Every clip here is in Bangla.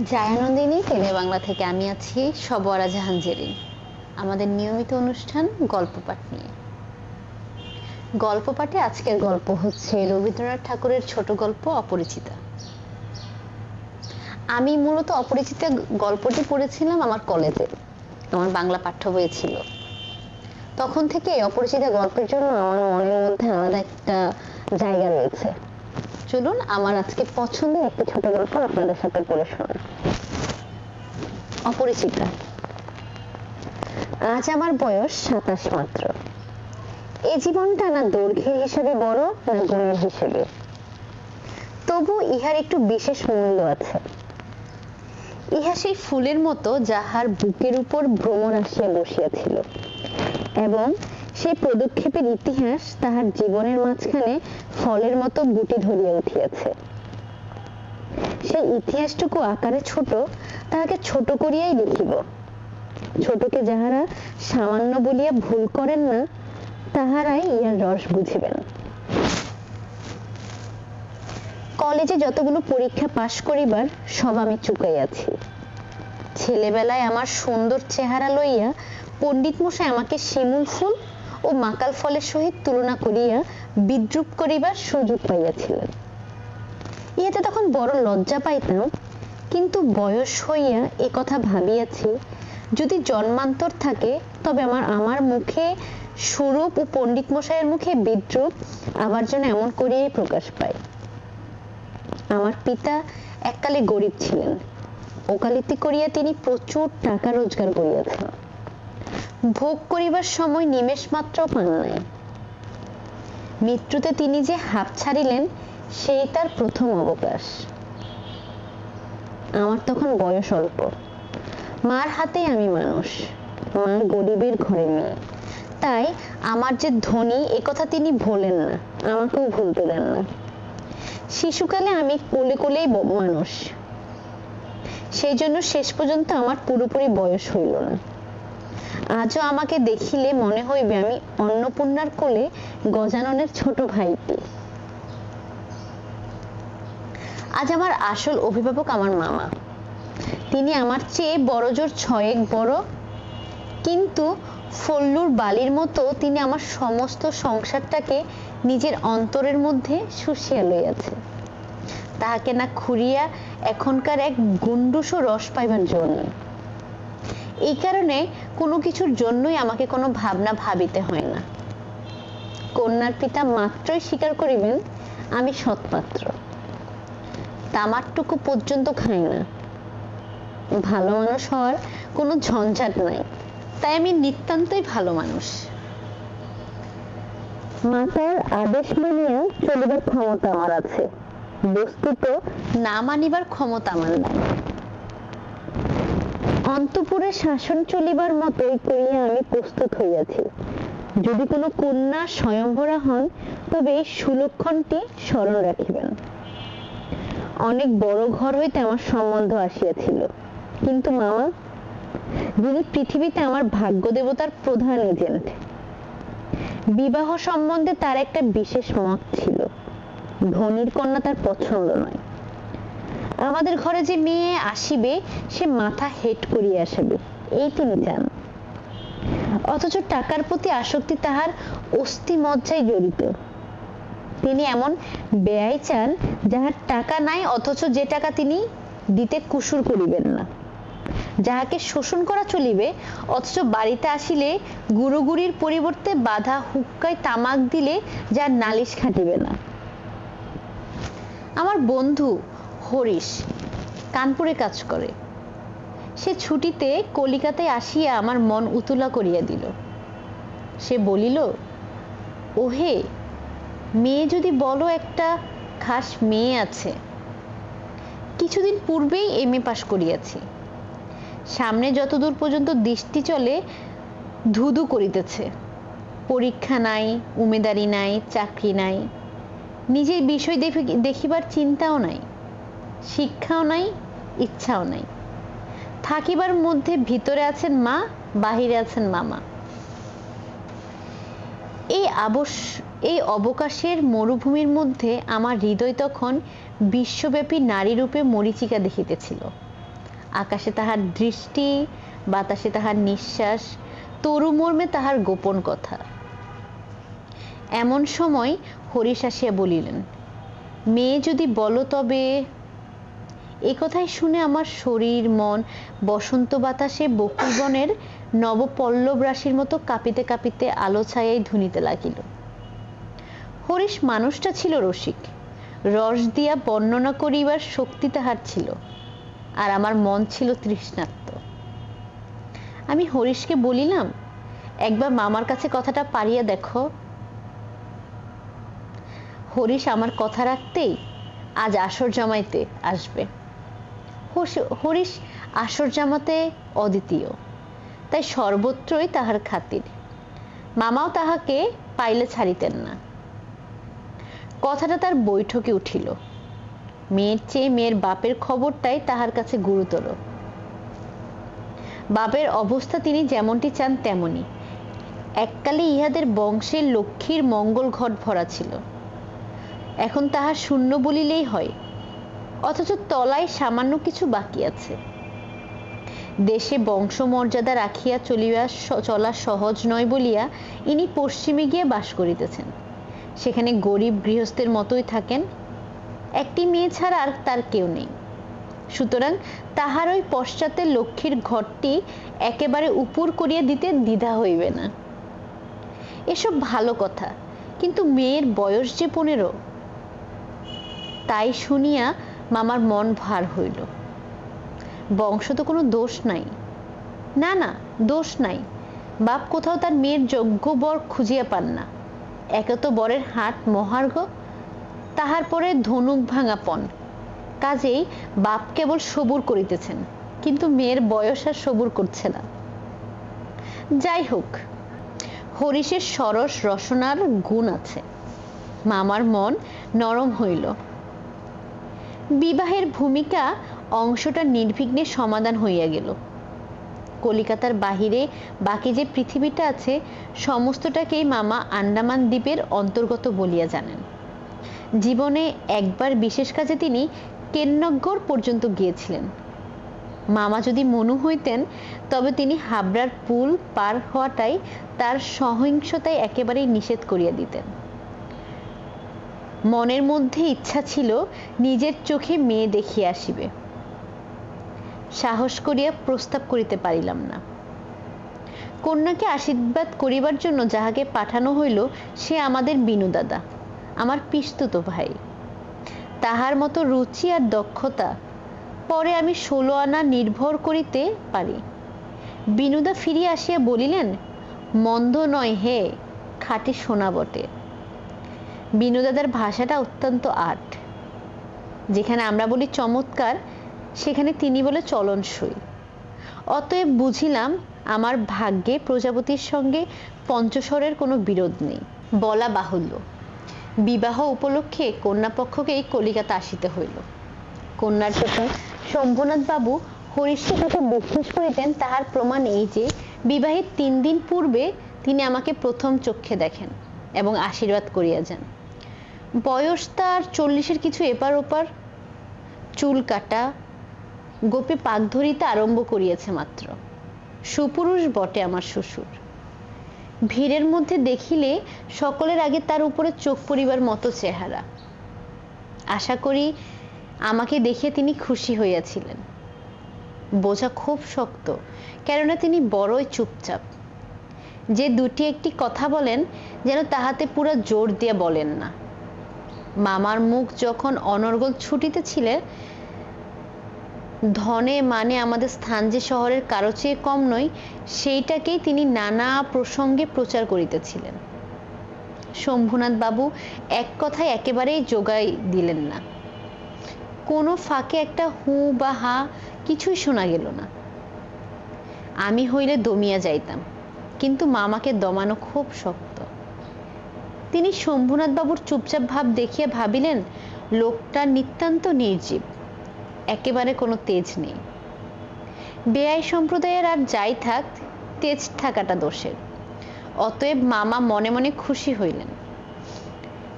জায়ানন্দিনী টেনে বাংলা থেকে আমি আছি সবরা জাহান জেরিন। আমাদের নিয়মিত অনুষ্ঠান গল্পপাঠ নিয়ে। গল্পপাঠে আজকের গল্প হচ্ছে রবীন্দ্রনাথ ঠাকুরের ছোট গল্প অপরিচিতা। আমি মূলত অপরিচিতা গল্পটি পড়েছিলাম আমার কলেজে, আমার বাংলা পাঠ্য বইয়ে ছিল। তখন থেকে অপরিচিতা গল্পের জন্য আমার মনের মধ্যে আলাদা একটা জায়গা রয়েছে। চলুন আমার আজকে পছন্দের একটা ছোট গল্প আপনাদের সাথে পড়ে শোনাই। অপরিচিতা। আজ আমার বয়স 27 মাত্র। এই জীবনটা না দৈর্ঘ্যের হিসেবে বড় না গুণের হিসেবে, তবু ইহার একটু বিশেষ মূল্য আছে। ইহা সেই ফুলের মতো যাহার বুকের উপর ভ্রমর আসিয়া বসিয়াছিল, এবং সেই পদক্ষেপের ইতিহাস তাহার জীবনের মাঝখানে ফলের মতো গুটি ধরিয়া উঠিয়াছে। সেই ইতিহাসটুকু আকারে ছোট, তাহাকে ছোট করিয়াই লিখিব। ছোটকে যাহারা সামান্য বলিয়া ভুল করেন না, তাহারাই ইহার রস বুঝিবেন। কলেজে যতগুলো পরীক্ষা পাশ করিবার সব আমি চুকাইয়াছি। ছেলেবেলায় আমার সুন্দর চেহারা লইয়া পণ্ডিত মশাই আমাকে শিমুল ফুল ও মাকাল ফলের সহিত তুলনা করিয়া বিদ্রূপ করিবার সুযোগ পাইয়াছিলেন। ইহাতে তখন বড় লজ্জা পাইতাম, কিন্তু বয়স হইয়া এ কথা ভাবিয়াছি, যদি জন্মান্তর থাকে তবে আমার মুখে সুরূপ ও পণ্ডিত মশাইয়ের মুখে বিদ্রূপ আবার যেন এমন করিয়াই প্রকাশ পায়। আমার পিতা এককালে গরিব ছিলেন। ওকালতি করিয়া তিনি প্রচুর টাকা রোজগার করিয়াছেন। ভোগ করিবার সময় নিমেষ মাত্র পান নাই। মৃত্যুতে তিনি যে হাঁপ ছাড়িলেন, সেই তার প্রথম অবকাশ। আমার তখন বয়স অল্প। মার হাতে আমি মানুষ, মা গরিবের ঘরে মেয়ে। তাই আমার যে ধনী একথা তিনি ভোলেন না, আমাকেও ভুলতে দেন না। শিশুকালে আমি কোলে কোলেই মানুষ, সেই জন্য শেষ পর্যন্ত আমার পুরোপুরি বয়স হইল না। আজও আমাকে দেখিলে মনে হইবে আমি অন্নপূর্ণার কোলে গজাননের ছোট ভাইটি। আজ আমার আসল অভিভাবক আমার মামা। তিনি আমার চেয়ে বড় জোর 6 বড়, কিন্তু ফল্লুর বালির মতো তিনি আমার সমস্ত সংসারটাকে নিজের অন্তরের মধ্যে শুষিয়া লইয়াছে। তাহাকে না খুঁড়িয়া এখনকার এক গুন্ডুসও রস পাইবার জন্য। এই কারণে কোনো কিছুর জন্যই আমাকে কোনো ভাবনা ভাবিতে হয় না। কন্যার পিতা মাত্রই স্বীকার করিবেন আমি সৎপাত্র। তামারটুকু পর্যন্ত খাই না। ভালো মানুষ হওয়ার কোনো ঝঞ্ঝাট নাই, তাই আমি নিতান্তই ভালো মানুষ। মাতার আদেশ মানিয়া চলিবার ক্ষমতা আমার আছে, বস্তুত না মানিবার ক্ষমতা আমার নাই। অন্তঃপুরে শাসন চলিবার মতোই করিয়া আমি প্রস্তুত হইয়াছি। যদি কোনো কন্যা স্বয়ংবরা হন, তবে এই সুলক্ষণটি স্মরণ রাখিবেন। অনেক বড় ঘর হইতে আমার সম্বন্ধ আসিয়াছিল, কিন্তু মামা, যিনি পৃথিবীতে আমার ভাগ্য দেবতার প্রধান এজেন্ট, বিবাহ সম্বন্ধে তার একটা বিশেষ মত ছিল। ধনীর কন্যা তার পছন্দ নয়। আমাদের ঘরে যে মেয়ে আসিবে সে মাথা হেট করিয়া আসবে, এই তিনি চান। অথচ টাকার প্রতি আসক্তি তাহার অস্থি মজ্জায় জড়িত। তিনি এমন ব্যয় চান যাহার টাকা নাই, অথচ যে টাকা তিনি দিতে কুসুর করিবেন না। যাহাকে শোষণ করা চলিবে, অথচ বাড়িতে আসিলে গুরুগুরির পরিবর্তে বাধা হুক্কায় তামাক দিলে যার নালিশ খাটিবে না। আমার বন্ধু হরিশ কানপুরে কাজ করে। সে ছুটিতে কলিকাতায় আসিয়া আমার মন উতুলা করিয়া দিল। সে বলিল, ওহে মেয়ে যদি বলো, একটা খাস মেয়ে আছে। কিছুদিন পূর্বেই MA পাশ করিয়াছি। সামনে যতদূর পর্যন্ত দৃষ্টি চলে ধুধু করিতেছে। পরীক্ষা নাই, উমেদারি নাই, চাকরি নাই, নিজের বিষয় দেখিবার চিন্তাও নাই, শিক্ষাও নাই, ইচ্ছাও নাই। থাকিবার মধ্যে ভিতরে আছেন মা, বাহিরে আছেন মামা। এই অবকাশের মরুভূমির মধ্যে আমার হৃদয় তখন বিশ্বব্যাপী নারী রূপে মরীচিকা দেখিতেছিল। আকাশে তাহার দৃষ্টি, বাতাসে তাহার নিঃশ্বাস, তরু মর্মে তাহার গোপন কথা। এমন সময় হরিশ আসিয়া বলিলেন, মেয়ে যদি বলো তবে। এ কথাই শুনে আমার শরীর মন বসন্ত বাতাসে বকুল বনের নবপল্লব রাশির মতো কাঁপিতে কাঁপিতে আলো ছায়ায় ধুনিতে লাগিল। হরিশ মানুষটা ছিল রসিক, রস দিয়া বর্ণনা করিবার শক্তি তাহার ছিল, আর আমার মন ছিল তৃষ্ণার্ত। আমি হরিশকে বলিলাম, একবার মামার কাছে কথাটা পারিয়া দেখো। হরিশ আমার কথা রাখতেই আজ আসর জামাইতে আসবে। হরিশ আসর জামাতে অদ্বিতীয়, তাই সর্বত্রই তাহার খাতির। মামাও তাহাকে পাইলে ছাড়িতেন না। কথাটা তার বৈঠকে উঠিল। মেয়ের চেয়ে মেয়ের বাপের খবরটাই তাহার কাছে গুরুতর। বাপের অবস্থা তিনি যেমনটি চান তেমনি। এককালে ইহাদের বংশের লক্ষ্মীর মঙ্গল ঘট ভরা ছিল, এখন তাহা শূন্য বলিলেই হয়, অথচ তলায় সামান্য কিছু বাকি আছে। দেশে বংশমর্যাদা রাখিয়া চলা সহজ নয় বলিয়া ইনি পশ্চিমে গিয়া বাস করিতেছেন। সেখানে গরিব গৃহস্থের মতোই থাকেন। একটি মেয়ে ছাড়া আর তার কেউ নেই। সুতরাং তাহার ওই পশ্চাতের লক্ষ্মীর ঘরটি একেবারে উপর করিয়া দিতে দ্বিধা হইবে না। এসব ভালো কথা, কিন্তু মেয়ের বয়স যে 15। তাই শুনিয়া মামার মন ভার হইল। বংশ তো কোনো দোষ নাই। না না, দোষ নাই। বাপ কোথাও তার মেয়ের যোগ্য বর খুঁজিয়া পান না। একে তো বরের হাট মহার্ঘ, তাহার পরে ধনুক ভাঙা পণ। কাজেই বাপ কেবল সবুর করিতেছেন, কিন্তু মেয়ের বয়স আর সবুর করছে না। যাই হোক, হরিশের সরস রসনার গুণ আছে। মামার মন নরম হইল। বিবাহের ভূমিকা অংশটা নির্বিঘ্নে সমাধান হইয়া গেল। কলিকাতার বাহিরে বাকি যে পৃথিবীটা আছে সমস্তটাকেই মামা আন্দামান দ্বীপের অন্তর্গত বলিয়া জানেন। জীবনে একবার বিশেষ কাজে তিনি কেন্নগর পর্যন্ত গিয়েছিলেন। মামা যদি মনু হইতেন তবে তিনি হাবড়ার পুল পার হওয়াটাই তার সহিংসতায় একেবারেই নিষেধ করিয়া দিতেন। মনের মধ্যে ইচ্ছা ছিল নিজের চোখে মেয়ে দেখিয়া আসিবে। সাহস করিয়া প্রস্তাব করিতে পারিলাম না। কন্যাকে আশীর্বাদ করিবার জন্য যাহাকে পাঠানো হইল সে আমাদের বিনু দাদা, আমার পিস্তুত ভাই। তাহার মতো রুচি আর দক্ষতা পরে আমি 16 আনা নির্ভর করিতে পারি। বিনুদা ফিরিয়া আসিয়া বলিলেন, মন্দ নয় হে, খাঁটি সোনা বটে। বিনুদাদার ভাষাটা অত্যন্ত আট। যেখানে আমরা বলি চমৎকার, সেখানে তিনি বলে চলনসই। অতএব বুঝিলাম আমার ভাগ্যে প্রজাপতির সঙ্গে পঞ্চস্বরের কোনো বিরোধ নেই। বলা বাহুল্য, বিবাহ উপলক্ষে কন্যাপক্ষকেই কলিকাতা আসিতে হইল। কন্যার জন্য শম্ভুনাথ বাবু হরিশকে তাকে বিশ্বাস করিতেন তাহার প্রমাণ এই যে বিবাহের 3 দিন পূর্বে তিনি আমাকে প্রথম চক্ষে দেখেন এবং আশীর্বাদ করিয়া যান। বয়স তার 40-এর কিছু এপার ওপার। চুল কাটা, গোপে পাক ধরিতে আরম্ভ করিয়াছে মাত্র। সুপুরুষ বটে আমার শ্বশুর। ভিড়ের মধ্যে দেখিলে সকলের আগে তার উপরে চোখ পড়িবার মতো চেহারা। আশা করি আমাকে দেখে তিনি খুশি হইয়াছিলেন। বোঝা খুব শক্ত, কেননা তিনি বড়ই চুপচাপ। যে দুটি একটি কথা বলেন যেন তাহাতে পুরো জোর দিয়া বলেন না। মামার মুখ যখন অনর্গল ছুটিতেছিলেন, ধনে মানে আমাদের স্থান যে শহরের কারো চেয়ে কম নয়, সেইটাকেই তিনি নানা প্রসঙ্গে প্রচার করিতেছিলেন। শম্ভুনাথ বাবু এক কথায় একেবারেই যোগাই দিলেন না। কোনো ফাঁকে একটা হু বা হা কিছুই শোনা গেল না। আমি হইলে দমিয়া যাইতাম, কিন্তু মামাকে দমানো খুব শক্ত। তিনি শম্ভুনাথ বাবুর চুপচাপ ভাব দেখিয়া ভাবিলেন, লোকটা নিতান্ত নির্জীব, একেবারে কোনো তেজ নেই। বেয়াই সম্প্রদায়ের আর যাই থাক, তেজ থাকাটা দোষের। অতএব মামা মনে মনে খুশি হইলেন।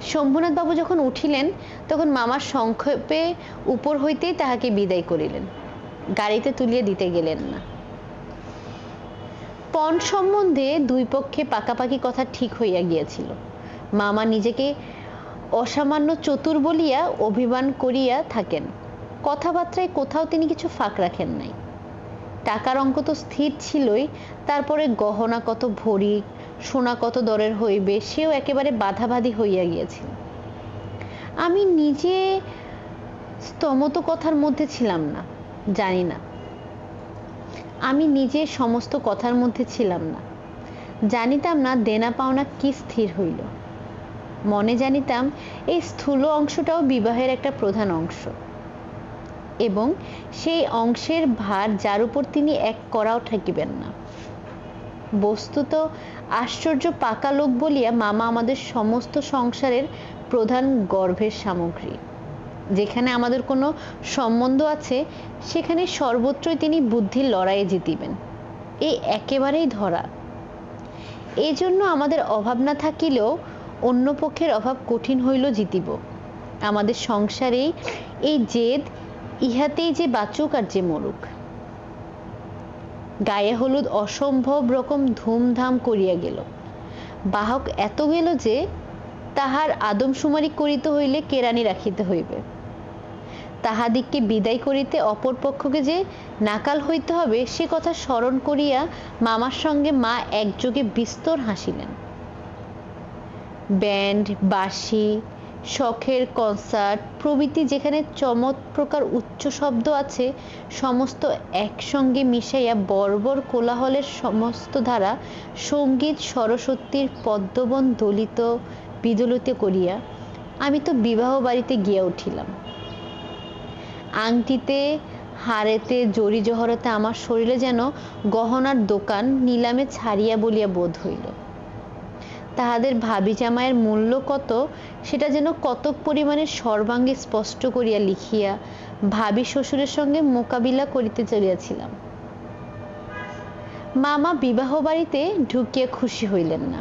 শম্ভুনাথ বাবু যখন উঠিলেন তখন মামার সংক্ষেপে উপর হইতেই তাহাকে বিদায় করিলেন। গাড়িতে তুলিয়ে দিতে গেলেন না। পণ সম্বন্ধে দুই পক্ষে পাকাপাকি কথা ঠিক হইয়া গিয়াছিল। মামা নিজেকে অসামান্য চতুর বলিয়া অভিমান করিয়া থাকেন, কথাবার্তায় কোথাও তিনি কিছু ফাঁক রাখেন নাই। টাকার অঙ্ক তো স্থির ছিলই, তারপরে গহনা কত ভরি, সোনা কত দরের হইবে সেও একেবারে বাধাবাধি হইয়া গিয়েছিল। আমি নিজে স্তমত কথার মধ্যে ছিলাম না, জানি না। আমি নিজে সমস্ত কথার মধ্যে ছিলাম না, জানিতাম না দেনা পাওনা কি স্থির হইল। মনে জানিতাম এই স্থূল অংশটাও বিবাহের একটা প্রধান অংশ, এবং সেই অংশের ভার যার উপর তিনি এক করাও ঠাকিবেন না। বস্তুত আশ্চর্য পাকা লোক বলিয়া মামা আমাদের সমস্ত সংসারের প্রধান গর্ভের সামগ্রী। যেখানে আমাদের কোনো সম্বন্ধ আছে সেখানে সর্বত্রই তিনি বুদ্ধির লড়াইয়ে জিতিবেন, এই একেবারেই ধরা। এই জন্য আমাদের অভাব না থাকিলেও অন্য পক্ষের অভাব কঠিন হইল জিতিব। আমাদের সংসারেই এই জেদ, ইহাতেই যে বাঁচুক আর যে মরুক। গায়ে হলুদ অসম্ভব রকম ধুমধাম করিয়া গেল। বাহক এত গেল যে তাহার আদমশুমারি করিতে হইলে কেরানি রাখিতে হইবে। তাহাদিগকে বিদায় করিতে অপর পক্ষকে যে নাকাল হইতে হবে সে কথা স্মরণ করিয়া মামার সঙ্গে মা একযোগে বিস্তর হাসিলেন। ব্যান্ড, বাঁশি, শখের কনসার্ট প্রভৃতি যেখানে চমৎপ্রকার উচ্চ শব্দ আছে, সমস্ত একসঙ্গে মিশাইয়া বর্বর কোলাহলের সমস্ত ধারা সঙ্গীত সরস্বতীর পদ্মবন দলিত বিদলিত করিয়া আমি তো বিবাহ বাড়িতে গিয়া উঠিলাম। আংটিতে, হাড়েতে, জরি জহরতে আমার শরীরে যেন গহনার দোকান নিলামে ছাড়িয়া বলিয়া বোধ হইল। তাহাদের ভাবি জামাইয়ের মূল্য কত সেটা যেন কতক পরিমাণে সর্বাঙ্গে স্পষ্ট করিয়া লিখিয়া ভাবি শ্বশুরের সঙ্গে মোকাবিলা করিতে চলিয়াছিলাম। মামা বিবাহ বাড়িতে ঢুকিয়া খুশি হইলেন না।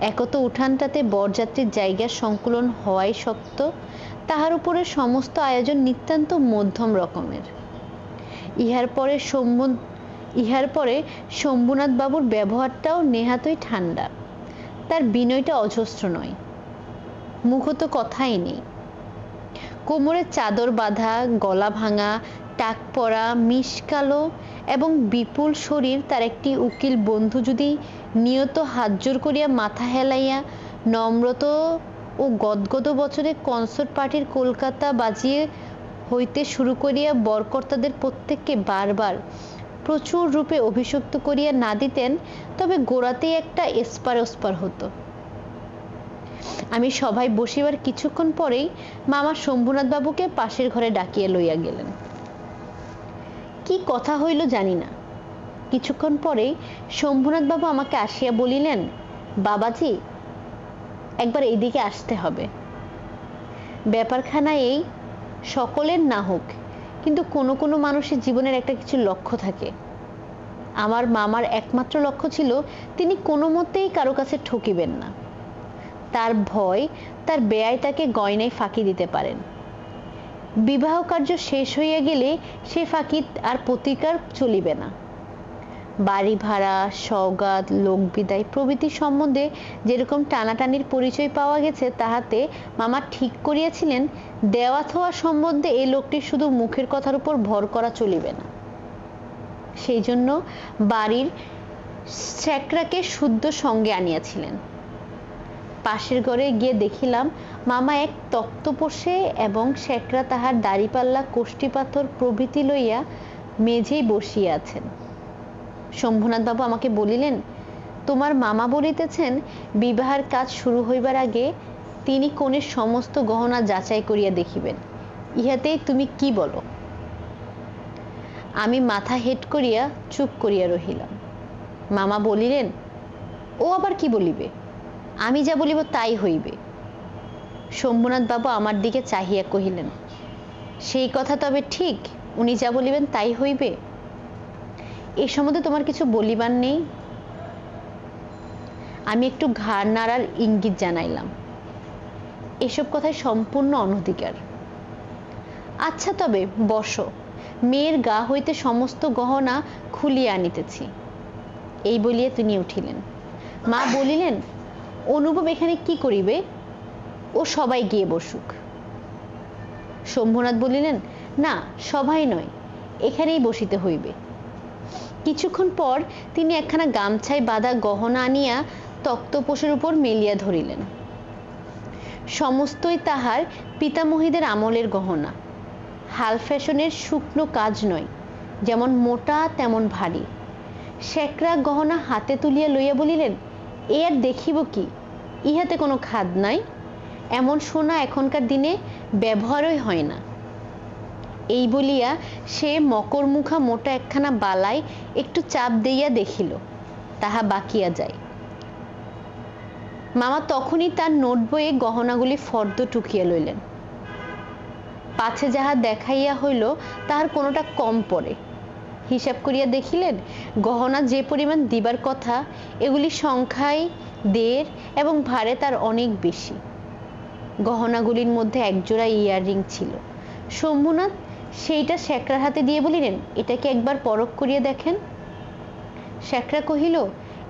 একত উঠানটাতে বরযাত্রীর জায়গার সংকুলন হওয়াই শক্ত, তাহার উপরে সমস্ত আয়োজন নিতান্ত মধ্যম রকমের। ইহার পরে শম্ভুনাথ বাবুর ব্যবহারটাও নেহাতই ঠান্ডা, তার বিনয়টা অজস্র নয়, মুখত কথাই নেই। কোমরে চাদর বাঁধা, গলা ভাঙা, টাক পরা, মিশকালো এবং বিপুল শরীর তার একটি উকিল বন্ধু যদি নিয়ত হাত জোর করিয়া মাথা হেলাইয়া নম্রত ও গদগদ বছরে কনসার্ট পার্টির কলকাতা বাজিয়ে হইতে শুরু করিয়া বরকর্তাদের প্রত্যেককে বারবার প্রচুর রূপে অভিষিক্ত করিয়া না দিতেন, তবে গোড়াতেই একটা এসপার ওসপার হতো। আমি সভায় বসিবার কিছুক্ষণ পরেই মামা শম্ভুনাথ বাবুকে পাশের ঘরে ডাকিয়া লইয়া গেলেন। কি কথা হইল জানি না। কিছুক্ষণ পরেই শম্ভুনাথ বাবু আমাকে আসিয়া বলিলেন, বাবাজি, একবার এইদিকে আসতে হবে। ব্যাপারখানা এই, সকলের না হোক কিন্তু কোনো কোনো মানুষের জীবনের একটা কিছু লক্ষ্য থাকে। আমার মামার একমাত্র লক্ষ্য ছিল তিনি কোনো মতেই কারো কাছে ঠকিবেন না। তার ভয় তার বেয়াই তাকে গয়নায় ফাঁকি দিতে পারেন। বিবাহ কার্য শেষ হইয়া গেলে সে ফাঁকি আর প্রতিকার চলিবে না। বাড়ি ভাড়া, সওগাত, লোক বিদায় প্রভৃতি সম্বন্ধে যেরকম টানাটানির পরিচয় পাওয়া গেছে, তাহাতে মামা ঠিক করিয়াছিলেন দেওয়া থোয়া সম্বন্ধে এই লোকটির শুধু মুখের কথার উপর ভর করা চলিবে না। সেই জন্য বাড়ির স্যাকরাকে শুদ্ধ সঙ্গে আনিয়াছিলেন। পাশের ঘরে গিয়ে দেখিলাম মামা এক তক্তপোষে এবং স্যাকরা তাহার দাড়িপাল্লা, কোষ্ঠী পাথর প্রভৃতি লইয়া মেঝেই বসিয়া আছেন। শম্ভুনাথ বাবু আমাকে বলিলেন, তোমার মামা বলিতেছেন বিবাহের কাজ শুরু হইবার আগে তিনি কনের সমস্ত গহনা যাচাই করিয়া দেখিবেন, ইহাতেই তুমি কি বলো? আমি মাথা হেট করিয়া চুপ করিয়া রহিলাম। মামা বলিলেন, ও আবার কি বলিবে? আমি যা বলিব তাই হইবে। শম্ভুনাথ বাবু আমার দিকে চাহিয়া কহিলেন, সেই কথা তবে ঠিক, উনি যা বলিবেন তাই হইবে? এই সম্বন্ধে তোমার কিছু বলিবার নেই? আমি একটু ঘাড় নাড়ার ইঙ্গিত জানাইলাম। এসব কথায় সম্পূর্ণ অনধিকার। আচ্ছা তবে বসো, মেয়ের গা হইতে সমস্ত গহনা খুলিয়া আনিতেছি। এই বলিয়া তিনি উঠিলেন। মা বলিলেন, অনুভব এখানে কি করিবে? ও সবাই গিয়ে বসুক। শম্ভুনাথ বলিলেন, না, সবাই নয়, এখানেই বসিতে হইবে। কিছুক্ষণ পর তিনি একখানা গামছায় বাঁধা গহনা আনিয়া তক্তপোষের উপর মেলিয়া ধরিলেন। সমস্তই তাহার পিতামহীদের আমলের গহনা, হাল ফ্যাশনের শুকনো কাজ নয়, যেমন মোটা তেমন ভারী। শেখরা গহনা হাতে তুলিয়া লইয়া বলিলেন, এ আর দেখিব কি, ইহাতে কোনো খাদ নাই, এমন সোনা এখনকার দিনে ব্যবহারই হয় না। এই বলিয়া সে মকরমুখা মোটা একখানা বালাই একটু চাপ দিয়া দেখিল, তাহা বাকিয়া যায়। মামা তখনই তার নোট বইয়ে গহনাগুলি ফর্দ টুকিয়া লইলেন। পাছে যাহা দেখাইয়া হইল তাহার কোনোটা কম পড়ে। হিসাব করিয়া দেখিলেন, গহনা যে পরিমাণ দিবার কথা এগুলি সংখ্যায় দেড় এবং ভারে তার অনেক বেশি। গহনাগুলির মধ্যে একজোড়া ইয়াররিং ছিল। শম্ভুনাথ সেইটা শেখরার হাতে দিয়ে বলিলেন, এটাকে একবার পরখ করিয়া দেখেন। শেখরা কহিল,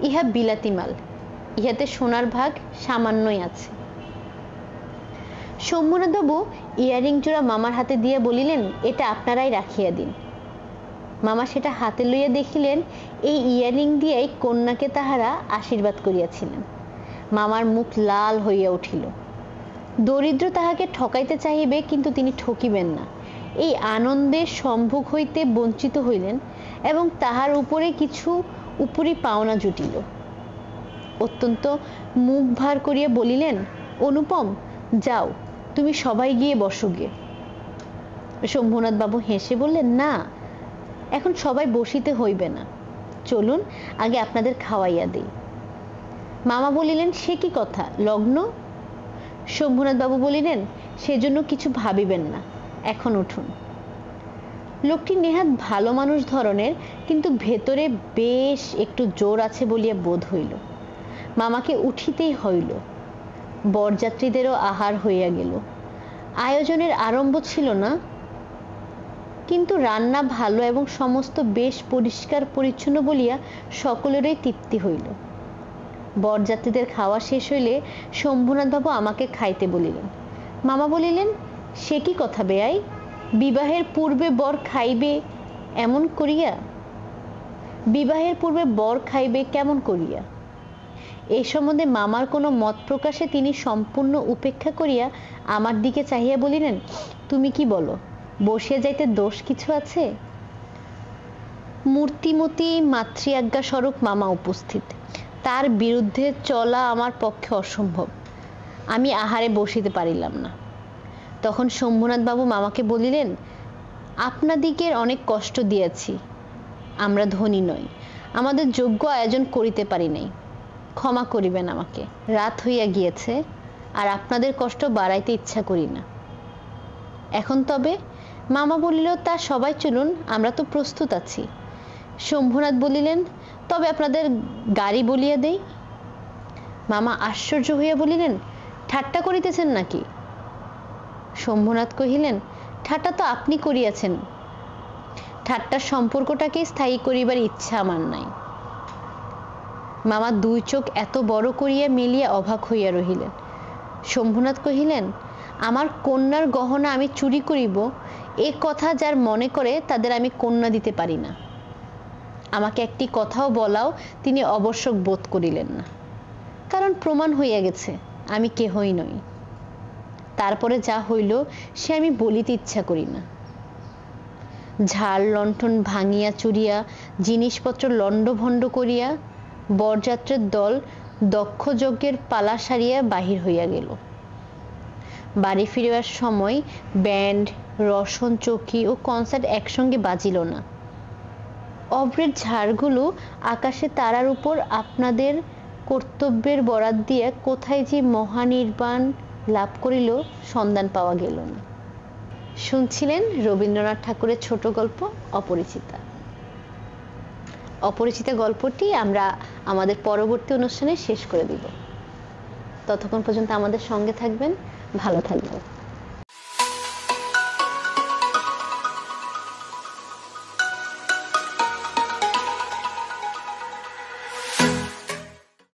ইহা বিলাতি মাল, ইহাতে সোনার ভাগ সামান্যই আছে। শম্ভুনাথ বাবু ইয়াররিং জোড়া মামার হাতে দিয়ে বলিলেন, এটা আপনারাই রাখিয়া দিন। মামা সেটা হাতে লইয়া দেখিলেন, এই ইয়াররিং দিয়াই কন্যাকে তাহারা আশীর্বাদ করিয়াছিলেন। মামার মুখ লাল হইয়া উঠিল। দরিদ্র তাহাকে ঠকাইতে চাহিবে, কিন্তু তিনি ঠকিবেন না, এই আনন্দের সম্ভোগ হইতে বঞ্চিত হইলেন এবং তাহার উপরে কিছু উপরি পাওনা জুটিল। অত্যন্ত মুখ ভার করিয়া বলিলেন, অনুপম, যাও, তুমি সবাই গিয়ে বসো গে। শম্ভুনাথ বাবু হেসে বললেন, না, এখন সবাই বসিতে হইবে না, চলুন আগে আপনাদের খাওয়াইয়া দিই। মামা বলিলেন, সে কি কথা, লগ্ন? শম্ভুনাথ বাবু বলিলেন, সেজন্য কিছু ভাবিবেন না, এখন উঠুন। লোকটি নেহাত ভালো মানুষ ধরনের, কিন্তু ভেতরে বেশ একটু জোর আছে বলিয়া বোধ হইল। মামাকে উঠিতেই হইল। বরযাত্রীদেরও আহার হইয়া গেল। আয়োজনের আরম্ভ ছিল না, কিন্তু রান্না ভালো এবং সমস্ত বেশ পরিষ্কার পরিচ্ছন্ন বলিয়া সকলেরই তৃপ্তি হইল। বরযাত্রীদের খাওয়া শেষ হইলে শম্ভুনাথ বাবু আমাকে খাইতে বলিলেন। মামা বলিলেন, সে কি কথা বেয়াই, বিবাহের পূর্বে বর খাইবে এমন করিয়া? বিবাহের পূর্বে বর খাইবে কেমন করিয়া? এই সম্বন্ধে মামার কোনো মত প্রকাশে তিনি সম্পূর্ণ উপেক্ষা করিয়া আমার দিকে চাহিয়া বলিলেন, তুমি কি বলো, বসিয়া যাইতে দোষ কিছু আছে? মূর্তিমতী মাতৃ আজ্ঞা স্বরূপ মামা উপস্থিত, তার বিরুদ্ধে চলা আমার পক্ষে অসম্ভব। আমি আহারে বসিতে পারিলাম না। তখন শম্ভুনাথ বাবু মামাকে বলিলেন, আপনাদিগের অনেক কষ্ট দিয়েছি, আমরা ধনী নই, আমাদের যোগ্য আয়োজন করিতে পারি নাই, ক্ষমা করিবেন আমাকে। রাত হইয়া গিয়েছে, আর আপনাদের কষ্ট বাড়াইতে ইচ্ছা করি না। এখন তবে? মামা বলিল, তা সবাই চলুন, আমরা তো প্রস্তুত আছি। শম্ভুনাথ বলিলেন, তবে আপনাদের গাড়ি বলিয়া দেই। মামা আশ্চর্য হইয়া বলিলেন, ঠাট্টা করিতেছেন নাকি? শম্ভুনাথ কহিলেন, ঠাট্টা তো আপনি করিয়াছেন, ঠাট্টার সম্পর্কটাকে স্থায়ী করিবার ইচ্ছা আমার নাই। মামা দুই চোখ এত বড় করিয়া মেলিয়া অবাক হইয়া রহিলেন। শম্ভুনাথ কহিলেন, আমার কন্যার গহনা আমি চুরি করিব, এ কথা যার মনে করে তাদের আমি কন্যা দিতে পারি না। আমাকে একটি কথাও বলাও তিনি আবশ্যক বোধ করিলেন না, কারণ প্রমাণ হইয়া গেছে আমি কেহই নই। তারপরে যা হইল সে আমি বলিতে ইচ্ছা করি না। ঝাড় লণ্ঠন ভাঙিয়া চুরিয়া, জিনিসপত্র লণ্ডভণ্ড করিয়া বরযাত্রের দল দক্ষ যজ্ঞের পালা সারিয়া বাহির হইয়া গেল। বাড়ি ফিরিবার সময় ব্যান্ড, রসন, চৌকি ও কনসার্ট একসঙ্গে বাজিল না। অব্রের ঝাড়গুলো আকাশে তারার উপর আপনাদের কর্তব্যের বরাত দিয়া কোথায় যে মহানির্বাণ লাভ করিল সন্ধান পাওয়া গেল না। শুনছিলেন রবীন্দ্রনাথ ঠাকুরের ছোট গল্প অপরিচিতা। অপরিচিতা গল্পটি আমরা আমাদের পরবর্তী অনুষ্ঠানে শেষ করে দিব। ততক্ষণ পর্যন্ত আমাদের সঙ্গে থাকবেন, ভালো থাকবেন।